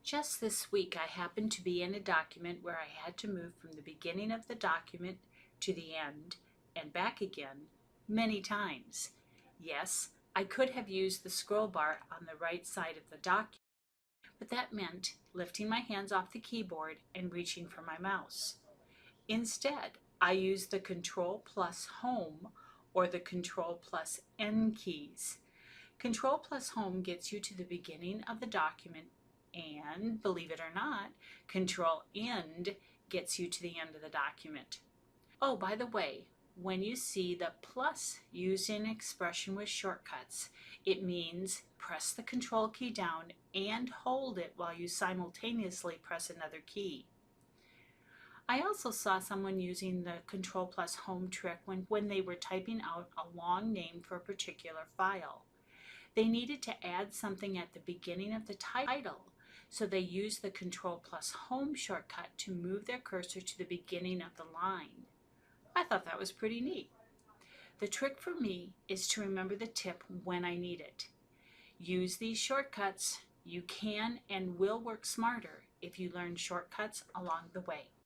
Just this week, I happened to be in a document where I had to move from the beginning of the document to the end and back again many times. Yes, I could have used the scroll bar on the right side of the document, but that meant lifting my hands off the keyboard and reaching for my mouse. Instead, I used the Ctrl plus Home or the Ctrl plus End keys. Ctrl plus Home gets you to the beginning of the document, and believe it or not, Ctrl End gets you to the end of the document. Oh, by the way, when you see the plus used in expression with shortcuts, it means press the Control key down and hold it while you simultaneously press another key. I also saw someone using the Ctrl plus Home trick when they were typing out a long name for a particular file. They needed to add something at the beginning of the title, so they used the Ctrl plus Home shortcut to move their cursor to the beginning of the line. I thought that was pretty neat. The trick for me is to remember the tip when I need it. Use these shortcuts. You can and will work smarter if you learn shortcuts along the way.